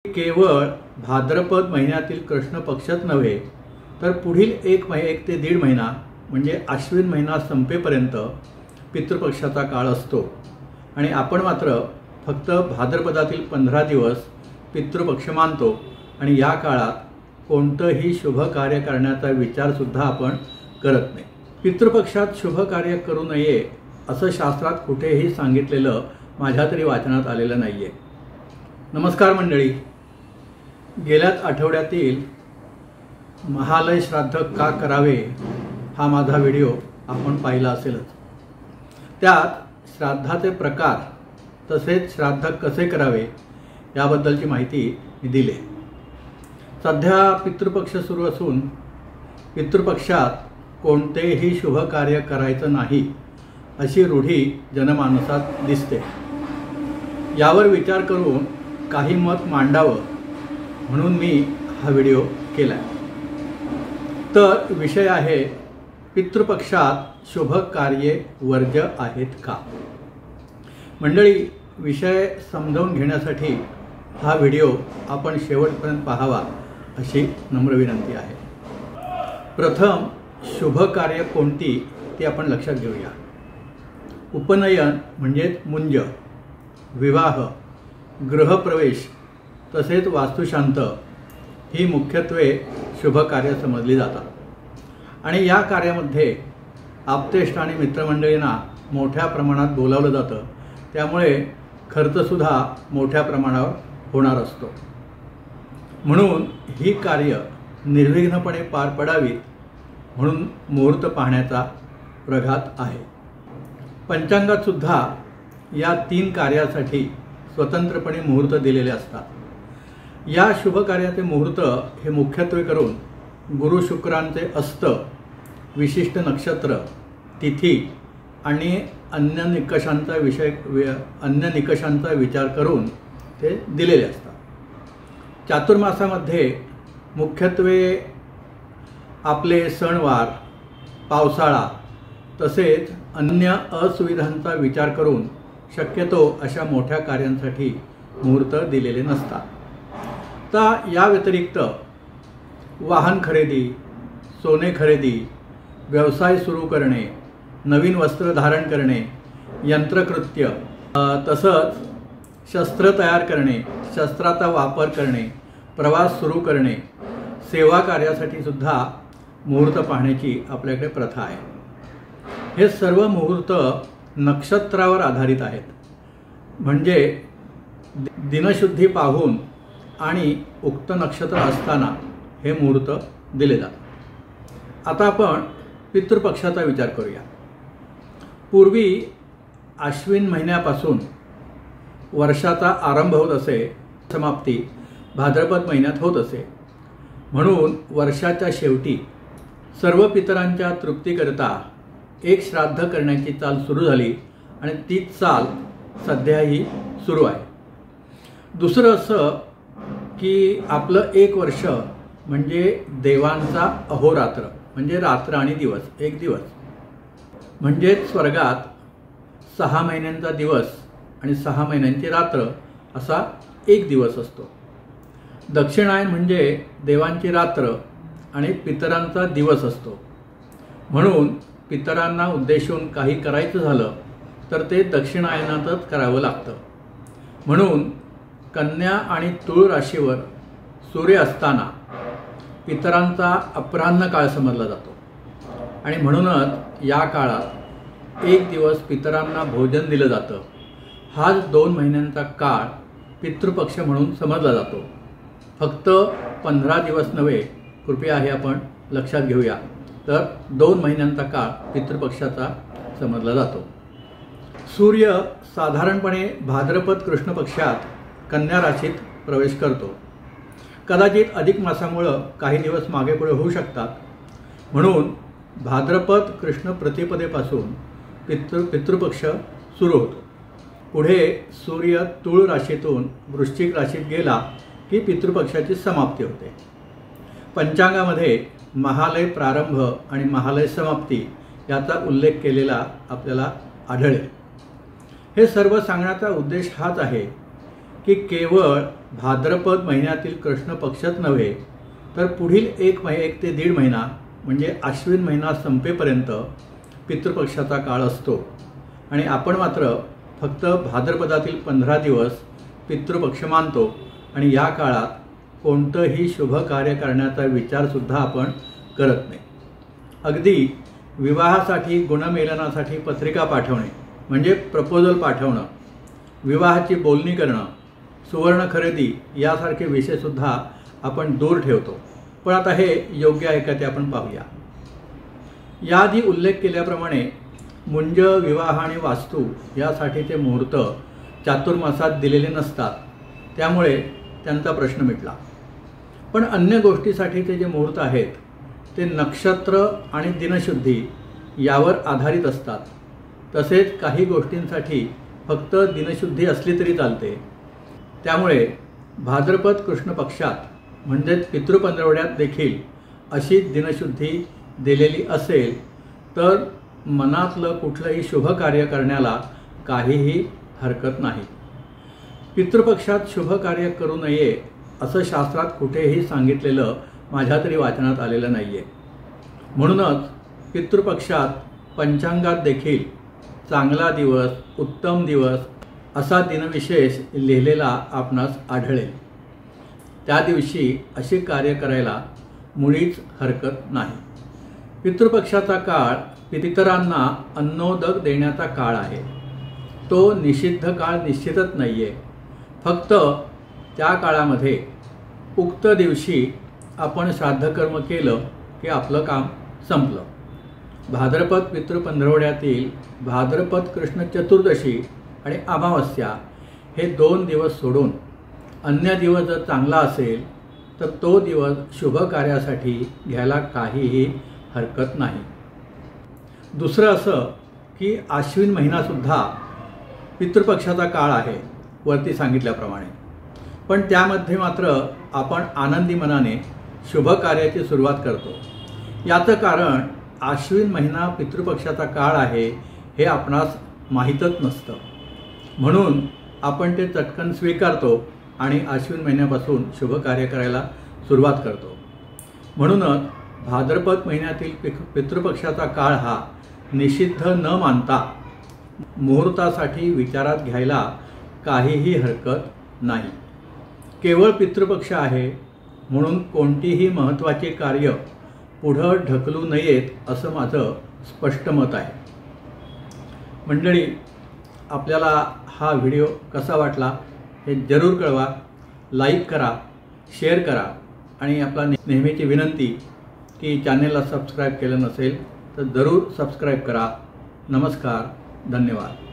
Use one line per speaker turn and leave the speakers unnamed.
केवळ भाद्रपद महिन्यातील कृष्ण पक्षच नव्हे तर पुढील एक ते दीड महिना म्हणजे आश्विन महिना संपेपर्यंत पितृपक्षाचा काळ असतो आणि आपण मात्र फक्त भाद्रपदातील 15 दिवस पितृपक्ष मानतो आणि या काळात कोणतेही शुभ कार्य करण्याचा विचार सुद्धा आपण करत नाही। पितृपक्षात शुभ कार्य करू नये असं शास्त्रात कुठेही सांगितलेलं माझ्या तरी वाचनात आलेलं नाहीये। नमस्कार मंडळी, गेल्याच आठवड्यातील महालय श्राद्ध का करावे हा माझा व्हिडिओ आपण पाहिला असेलच। त्यात श्राद्धाचे प्रकार तसेच श्राद्ध कसे करावे याबद्दलची माहिती मी दिली। सध्या पितृपक्ष सुरू असून पितृपक्षात कोणतेही शुभ कार्य करायचं नाही अशी रूढी जनमानसात दिसते। यावर विचार करून काही मत मांडावं म्हणून मी हा व्हिडिओ केला। तर विषय आहे पितृपक्षात शुभ कार्ये वर्ज्य आहेत का। मंडळी, विषय समजावून घेण्यासाठी हा व्हिडिओ आपण शेवटपर्यंत पाहावा अशी नम्र विनंती आहे। प्रथम शुभ कार्य कोणती ते आपण लक्षात घेऊया। उपनयन म्हणजे मुंज, विवाह, गृहप्रवेश तसेच वास्तुशांत ही मुख्यत्वे शुभ कार्य समजली जातात आणि या कार्यामध्ये आप्तेष्ट आणि मित्रमंडळींना मोठ्या प्रमाणात बोलावलं जातं, त्यामुळे खर्चसुद्धा मोठ्या प्रमाणावर होणार असतो। म्हणून ही कार्य निर्विघ्नपणे पार पडावीत म्हणून मुहूर्त पाहण्याचा प्रघात आहे। पंचांगात सुद्धा या 3 कार्यासाठी स्वतंत्रपणे मुहूर्त दिलेले असतात। या शुभ कार्याचे मुहूर्त हे मुख्यत्वे करून गुरु शुक्रांचे अस्त, विशिष्ट नक्षत्र, तिथी आणि अन्य निकषांचा विचार करून ते दिलेले असतात। चातुर्मासामध्ये मुख्यत्वे आपले सणवार, पावसाळा तसेच अन्य असुविधांचा विचार करून शक्यतो अशा मोठ्या कार्यांसाठी मुहूर्त दिलेले नसतात। तर या व्यतिरिक्त वाहन खरेदी, सोने खरेदी, व्यवसाय सुरू करणे, नवीन वस्त्र धारण करणे, यंत्रकृत्य तसंच शस्त्र तयार करणे, शस्त्राचा वापर करणे, प्रवास सुरू करणे, सेवा कार्यासाठी सुद्धा मुहूर्त पाहण्याची आपल्याकडे प्रथा आहे। हे सर्व मुहूर्त नक्षत्रावर आधारित आहेत, म्हणजे दिनशुद्धी पाहून आणि उक्त नक्षत्र असताना हे मुहूर्त दिले जातात। आता आपण पितृपक्षाचा विचार करूया। पूर्वी आश्विन महिन्यापासून वर्षाचा आरंभ होत असे, समाप्ती भाद्रपद महिन्यात होत असे, म्हणून वर्षाच्या शेवटी सर्व पितरांच्या तृप्तीकरिता एक श्राद्ध करण्याची चाल सुरू झाली आणि तीच चाल सध्याही सुरू आहे। दुसरं असं की आपलं एक वर्ष म्हणजे देवांचा अहोरात्र म्हणजे रात्र आणि दिवस, एक दिवस म्हणजे स्वर्गात 6 महिन्यांचा दिवस आणि 6 महिन्यांची रात्र असा एक दिवस असतो। दक्षिणायन म्हणजे देवांची रात्र आणि पितरांचा दिवस असतो, म्हणून पितरांना उद्देशून काही करायचं झालं तर ते दक्षिणायनातच करावं लागतं। म्हणून कन्या आणि तुळ राशीवर सूर्य असताना पितरांचा अपराह्न काळ समजला जातो आणि म्हणूनच या काळात एक दिवस पितरांना भोजन दिलं जातं। हाच 2 महिन्यांचा काळ पितृपक्ष म्हणून समजला जातो। फक्त 15 दिवस नव्हे, कृपया हे आपण लक्षात घेऊया। तर 2 महिन्यांचा काळ पितृपक्षाचा समजला जातो। सूर्य साधारणपणे भाद्रपद कृष्ण पक्षात कन्या राशीत प्रवेश करतो। कदाचित अधिक मासामुळे काही दिवस मागे पुढे होऊ शकतात, म्हणून भाद्रपद कृष्ण प्रतिपदेपासून पितृपक्ष सुरू होतो। पुढे सूर्य तुळ राशीतून वृश्चिक राशीत गेला की पितृपक्षाची समाप्ती होते। पंचांगामध्ये महालय प्रारंभ आणि महालय समाप्ती याचा उल्लेख केलेला आपल्याला आढळेल। हे सर्व सांगण्याचा उद्देश हाच आहे की केवळ भाद्रपद महिन्यातील कृष्ण पक्षच नव्हे तर पुढील एक ते दीड महिना म्हणजे आश्विन महिना संपेपर्यंत पितृपक्षाचा काळ असतो आणि आपण मात्र फक्त भाद्रपदातील 15 दिवस पितृपक्ष मानतो आणि या काळात कोणतंही शुभ कार्य करण्याचा विचारसुद्धा आपण करत नाही. अगदी विवाहासाठी गुणमेलनासाठी पत्रिका पाठवणे म्हणजे प्रपोजल पाठवणं, विवाहाची बोलणी करणं, सुवर्ण खरेदी यासारखे विषयसुद्धा आपण दूर ठेवतो. पण आता हे योग्य आहे का ते आपण पाहूया. याआधी उल्लेख केल्याप्रमाणे मुंज, विवाह आणि वास्तू यासाठीचे मुहूर्त चातुर्मासात दिलेले नसतात, त्यामुळे त्यांचा प्रश्न मिटला. पण अन्य गोष्टीसाठीचे जे मुहूर्त आहेत ते नक्षत्र आणि दिनशुद्धी यावर आधारित असतात. तसेच काही गोष्टींसाठी फक्त दिनशुद्धी असली तरी चालते. त्यामुळे भाद्रपद कृष्ण पक्षात म्हणजेच पितृपंधरवड्यात देखील अशी दिनशुद्धी दिलेली असेल तर मनातलं कुठलंही शुभ कार्य करण्याला काहीही हरकत नाही. पितृपक्षात शुभ कार्य करू नये असं शास्त्रात कुठेही सांगितलेलं माझ्या तरी वाचनात आलेलं नाही आहे. म्हणूनच पितृपक्षात पंचांगात देखील चांगला दिवस, उत्तम दिवस असा दिनविशेष लिहिलेला आपणास आढळेल. त्या दिवशी अशी कार्य करायला मुळीच हरकत नाही. पितृपक्षाचा काळ पितरांना अन्नोदक देण्याचा काळ आहे. तो निषिद्ध काळ निश्चितच नाही आहे. फक्त त्या काळामध्ये उक्त दिवशी आपण श्राद्धकर्म केलं की आपलं काम संपलं. भाद्रपद पितृपंधरवड्यातील भाद्रपद कृष्ण चतुर्दशी आणि अमावस्या हे 2 दिवस सोडून अन्य दिवस जर चांगला असेल तर तो दिवस शुभ कार्यासाठी घ्यायला काहीही हरकत नाही. दुसरं असं की आश्विन महिनासुद्धा पितृपक्षाचा काळ आहे वरती सांगितल्याप्रमाणे. पण त्यामध्ये मात्र आपण आनंदी मनाने शुभ कार्याची सुरुवात करतो. याचं कारण आश्विन महिना पितृपक्षाचा काळ आहे हे आपणास माहीतच नसतं. म्हणून आपण ते चटकन स्वीकारतो आणि आश्विन महिन्यापासून शुभ कार्य करायला सुरुवात करतो. म्हणूनच भाद्रपद महिन्यातील पितृपक्षाचा काळ हा निषिद्ध न मानता मुहूर्तासाठी विचारात घ्यायला काहीही हरकत नाही. केवळ पितृपक्ष आहे म्हणून कोणतीही महत्त्वाची कार्य पुढं ढकलू नयेत असं माझं स्पष्ट मत आहे. मंडळी, आपल्याला हा व्हिडिओ कसा वाटला हे जरूर कळवा. लाईक करा, शेअर करा आणि आपला नेहमीची विनंती की चॅनेलला सबस्क्राईब केलं नसेल तर जरूर सबस्क्राईब करा. नमस्कार, धन्यवाद.